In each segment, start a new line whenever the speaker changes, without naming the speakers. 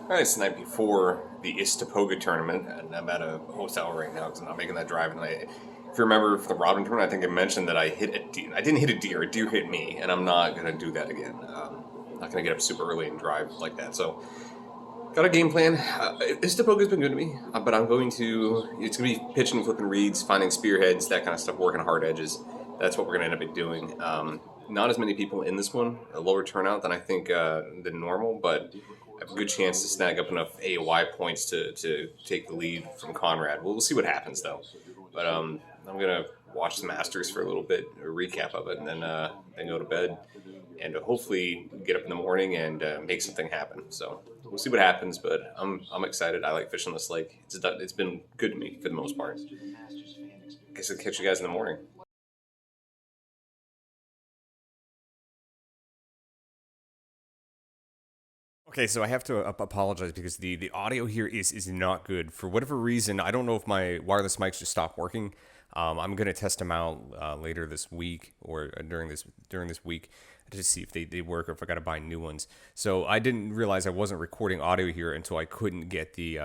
Alright, it's the night before the Istokpoga tournament, and I'm at a hotel right now because I'm not making that drive. And if you remember from the Robin tournament, I think I mentioned that I hit a deer. I didn't hit a deer hit me, and I'm not going to do that again. I'm not going to get up super early and drive like that. So, got a game plan. Istokpoga's been good to me, but it's going to be pitching, flipping reeds, finding spearheads, that kind of stuff, working hard edges. That's what we're going to end up doing. Not as many people in this one, a lower turnout than I think than normal, but I have a good chance to snag up enough AOI points to take the lead from Conrad. We'll see what happens though. But I'm gonna watch the Masters for a little bit, a recap of it, and then go to bed, and hopefully get up in the morning and make something happen. So we'll see what happens. But I'm excited. I like fishing this lake. It's been good to me for the most part. Guess I'll catch you guys in the morning.
Okay, so I have to apologize because the audio here is not good. For whatever reason, I don't know if my wireless mics just stopped working. I'm gonna test them out later this week or during this week to see if they work or if I gotta buy new ones. So I didn't realize I wasn't recording audio here until I couldn't get the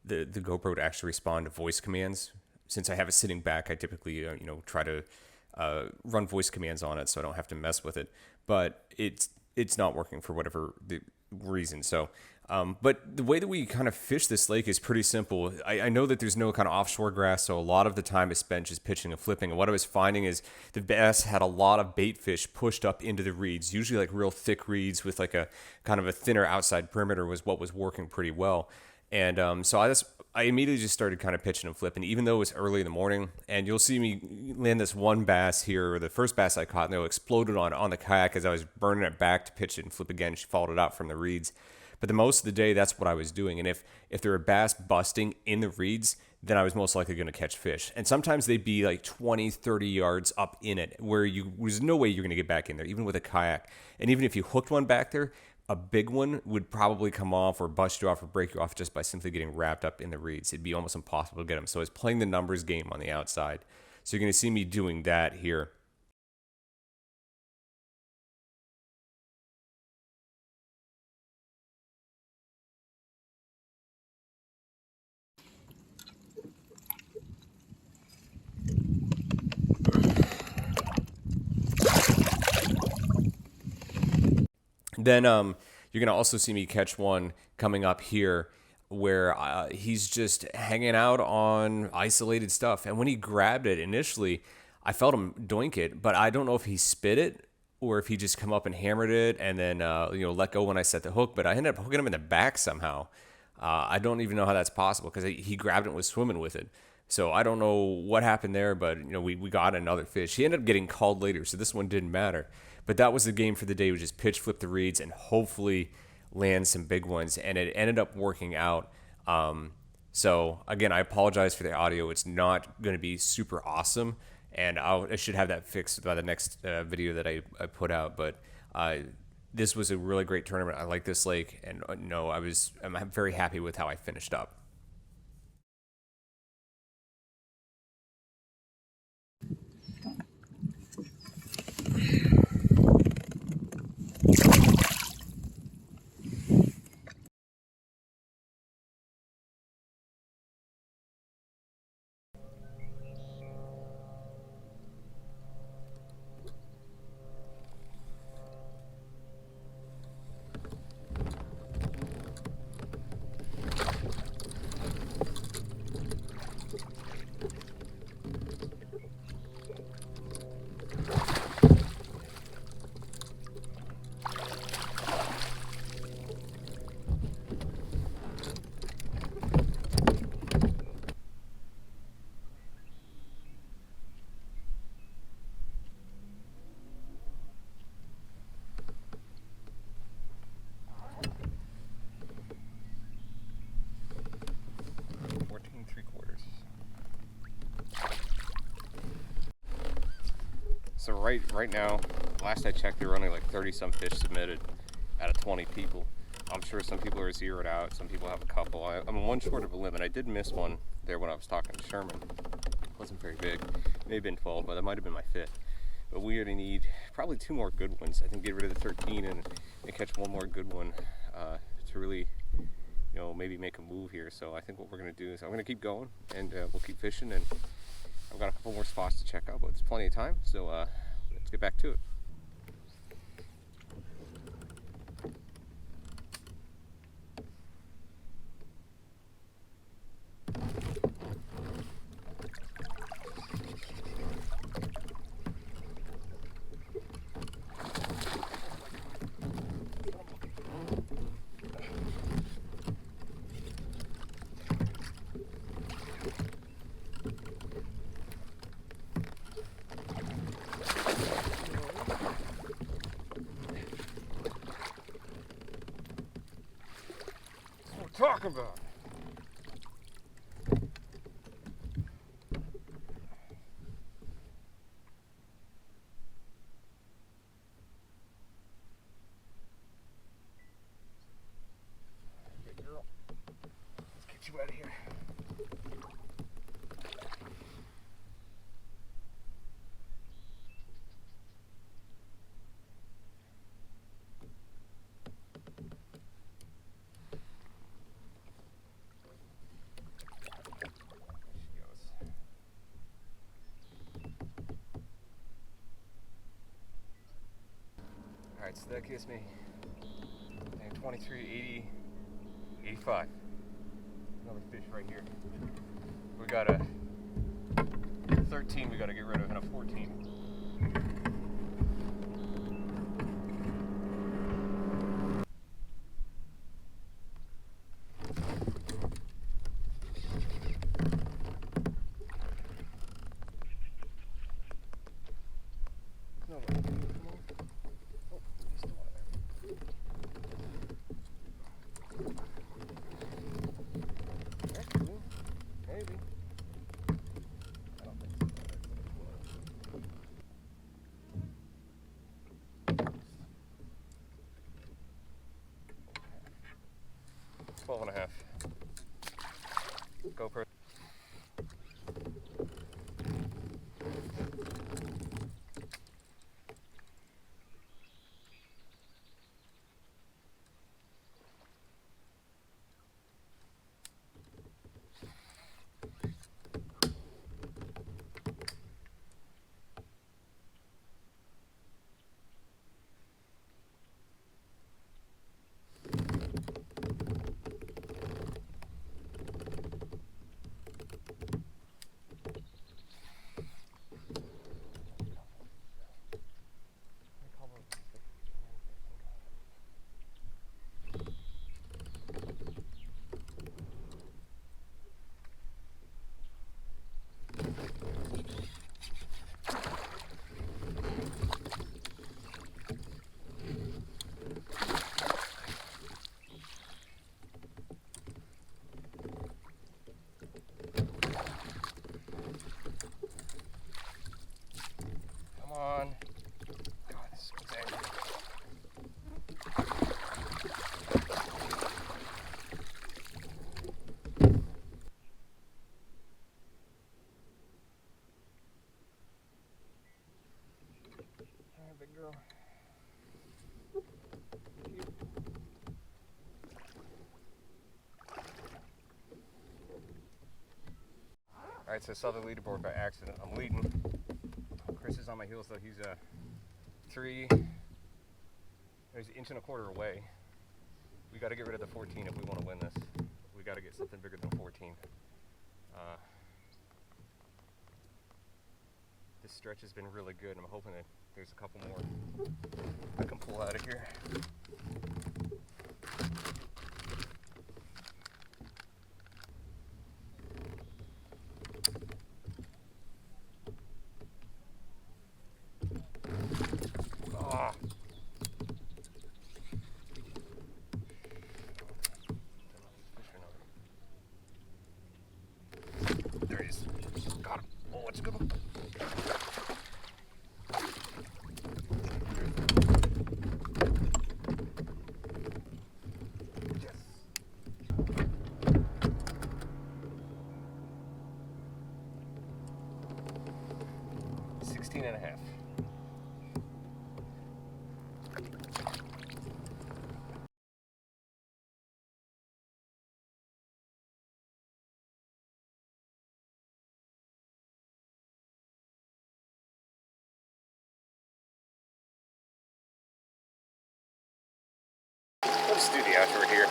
GoPro to actually respond to voice commands. Since I have it sitting back, I typically try to run voice commands on it so I don't have to mess with it. But it's not working for whatever the reason. So, but the way that we kind of fish this lake is pretty simple. I know that there's no kind of offshore grass, so a lot of the time is spent just pitching and flipping. And what I was finding is the bass had a lot of bait fish pushed up into the reeds, usually like real thick reeds with like a kind of a thinner outside perimeter was what was working pretty well. And so I immediately just started kind of pitching and flipping, even though it was early in the morning. And you'll see me land this one bass here, or the first bass I caught, and it exploded on the kayak as I was burning it back to pitch it and flip again. She followed it out from the reeds. But the most of the day, that's what I was doing. And if there were bass busting in the reeds, then I was most likely going to catch fish. And sometimes they'd be like 20, 30 yards up in it, where there's no way you're going to get back in there, even with a kayak. And even if you hooked one back there, a big one would probably come off or bust you off or break you off just by simply getting wrapped up in the reeds. It'd be almost impossible to get them. So I was playing the numbers game on the outside. So you're going to see me doing that here. Then you're going to also see me catch one coming up here where he's just hanging out on isolated stuff. And when he grabbed it initially, I felt him doink it, but I don't know if he spit it or if he just come up and hammered it and then let go when I set the hook. But I ended up hooking him in the back somehow. I don't even know how that's possible because he grabbed it and was swimming with it. So I don't know what happened there, but we got another fish. He ended up getting called later, so this one didn't matter. But that was the game for the day. We just pitch, flip the reeds, and hopefully land some big ones. And it ended up working out. So again, I apologize for the audio. It's not going to be super awesome, and I should have that fixed by the next video that I put out. But this was a really great tournament. I like this lake, and I'm very happy with how I finished up. So right now, last I checked, there were only like 30 some fish submitted out of 20 people. I'm sure some people are zeroed out, some people have a couple. I'm one short of a limit. I did miss one there when I was talking to Sherman. It wasn't very big. It may have been 12, but that might have been my fifth. But we already need probably 2 more good ones. I think get rid of the 13 and catch one more good one to really, maybe make a move here. So I think what we're going to do is I'm going to keep going, and we'll keep fishing, and I've got a couple more spots to check out, but there's plenty of time, so let's get back to it. Talk about. Good girl. Let's get you out of here. Alright, so that gives me 23, 80, 85. Another fish right here. We got a 13 we got to get rid of, and a 14. Twelve and a half. GoPro. On. God, this one's angry. Alright, big girl. Alright, so I saw the leaderboard by accident. I'm leading. Chris is on my heels though. He's 3. He's an inch and a quarter away. We got to get rid of the 14 if we want to win this. We got to get something bigger than 14. This stretch has been really good, and I'm hoping that there's a couple more I can pull out of here. There he is. Got him. Oh, it's a good one. let's do the outro here.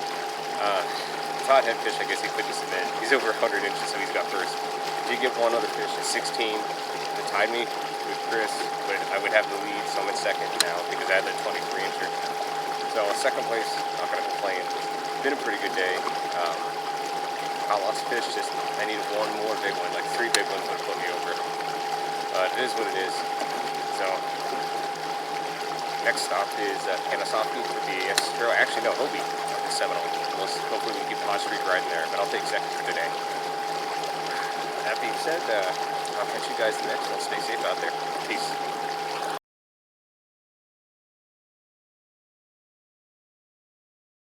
Todd had fish, I guess he couldn't submit. He's over 100 inches, so he's got first. Did get one other fish at 16 that tied me with Chris, but I would have the lead, so I'm in second now because I had that 23 incher. So second place, not gonna complain. Been a pretty good day. Caught lots of fish, just I needed one more big one, like 3 big ones would put me over. It is what it is. So next stop is Kanasaki for the Astro. Actually, no, Hobie at the Seminole. Hopefully we can keep the hot streak riding there, but I'll take second for today. That being said, I'll catch you guys in the next one. Stay safe out there. Peace.